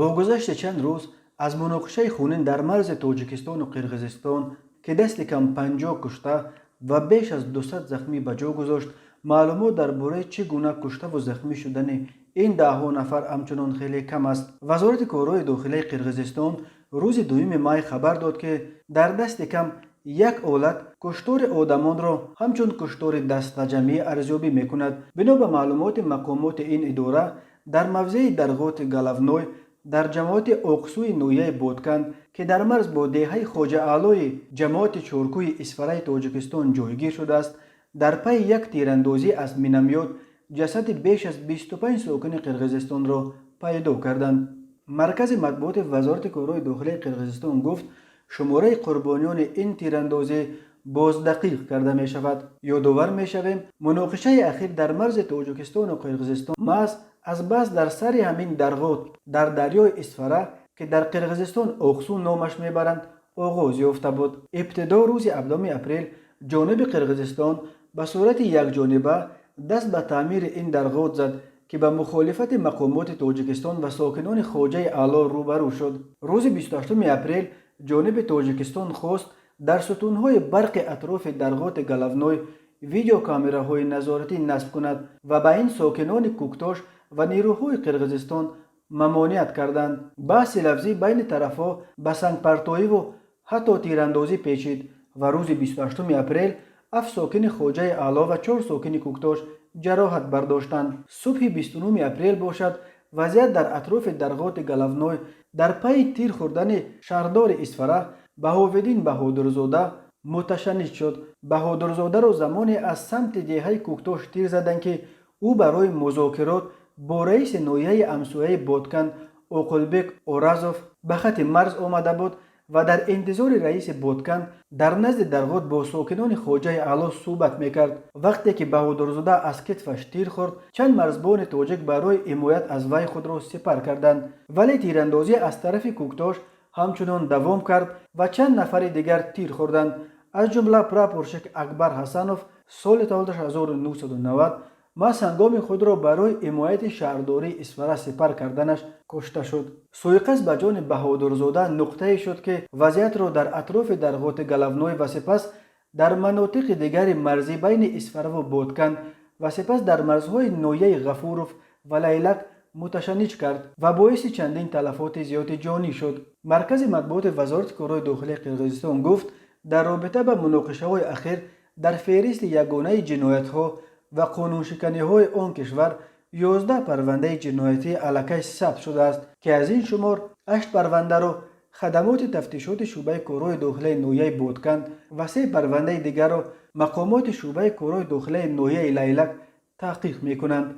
бо гузашти чанд рӯз аз муноқишаи хунин дар марзи тоҷикистону қирғизистон ки дасти кам 50 кушта ва беш аз 200 захмӣ ба ҷо гузошт, маълумот дар бораи чӣ гуна куштаву захмӣ шудани ин даҳҳо нафар ҳамчунон хеле кам аст. Вазорати корҳои дохилаи Қирғизистон рӯзи 2 май хабар дод ки дар дасти кам як олат куштори одамонро ҳамчун куштори дастаҷамхӣ арзёбӣ мекунад. Бино ба маълумоти мақомоти ин идора, дар мавзеи Дарғоти Головной дар ҷамоати оқсӯи ноҳияи Бодканд ки дар марз бо деҳаи хоҷаъалои ҷамоати чоркӯи Исфараи Тоҷикистон ҷойгир шудааст, дар пайи як тирандозӣ аз миномёт ҷасади беш аз 25 сокини Қирғизистонро пайдо карданд. Маркази матбуоти Вазорати корҳои дохилаи Қирғизистон гуфт, шумораи қурбониёни ин тирандозӣ боз дақиқ карда мешавад. Ёдовар мешавем, муноқишаи ахир дар марзи Тоҷикистону Қирғизистон маҳз аз бас дар сари ҳамин дарғот дар дарёи Исфара ки дар Қирғизистон оқсӯ номаш мебаранд оғоз ёфта буд. Ибтидо рӯзи 7 апрел ҷониби Қирғизистон ба сурати якҷониба даст ба таъмири ин дарғот зад ки ба мухолифати мақомоти Тоҷикистон ва сокинони хоҷаи аъло рӯбарӯ шуд. Рӯзи 28 апрел ҷониби Тоҷикистон хост дар сутунҳои барқи атрофи Дарғоти Головной видеокамераҳои назоратӣ насб кунад ва ба ин сокинони Куктош ва нерӯҳои Қирғизистон мамоният карданд. Баҳси лафзӣ байни тарафҳо ба сангпартоиву ҳатто тирандозӣ печид ва рӯзи 28 апрел 7 сокини хоҷаи аъло ва 4 сокини Куктош ҷароҳат бардоштанд. Субҳи 29 апрел бошад, вазъият дар атрофи Дарғоти Головной дар пайи тир хӯрдани шаҳрдори Исфара Баҳовиддин Баҳодурзода муташаннид шуд. Баҳодурзодаро замоне аз самти деҳаи Куктош тир заданд ки ӯ барои музокирот бо раиси ноҳияи ҳамсояи Бодканд Оқулбек Оразов ба хати марз омада буд ва дар интизори раиси Бодканд дар назди Дарғот бо сокинони хоҷаи аъло суҳбат мекард. Вақте ки Баҳодурзода аз китфаш тир хӯрд, чанд марзбони тоҷик барои ҳимоят аз вай худро сипар карданд, вале тирандозӣ аз тарафи Куктош ҳамчунон давом кард ва чанд нафари дигар тир хӯрданд, аз ҷумла прапорщик Акбар Ҳасанов соли 1990 маҳз ҳангоми худро барои ҳимояти шаҳрдории Исфара сипар карданаш кушта шуд. Суиқасд ба ҷони Баҳодурзода нуқтае шуд ки вазъиятро дар атрофи Дарғоти Головной ва сипас дар манотиқи дигари марзӣ байни Исфараву Бодканд ва сипас дар марзҳои ноҳияи Ғафуров ва Лайлак муташаннид кард ва боиси чандин талафоти зиёди ҷонӣ шуд. Маркази матбуоти Вазорати корҳои дохилаи Қирғизистон гуфт, дар робита ба муноқишаҳои ахир дар феҳристи ягонаи ҷиноятҳо ва қонуншиканиҳои он кишвар 11 парвандаи ҷиноятӣ аллакай сабт шудааст ки аз ин шумор 8 парвандаро хадамоти тафтишоти шӯъбаи корҳои дохилаи ноҳияи Бодканд ва 3 парвандаи дигарро мақомоти шӯъбаи корҳои дохилаи ноҳияи Лайлак таҳқиқ мекунанд.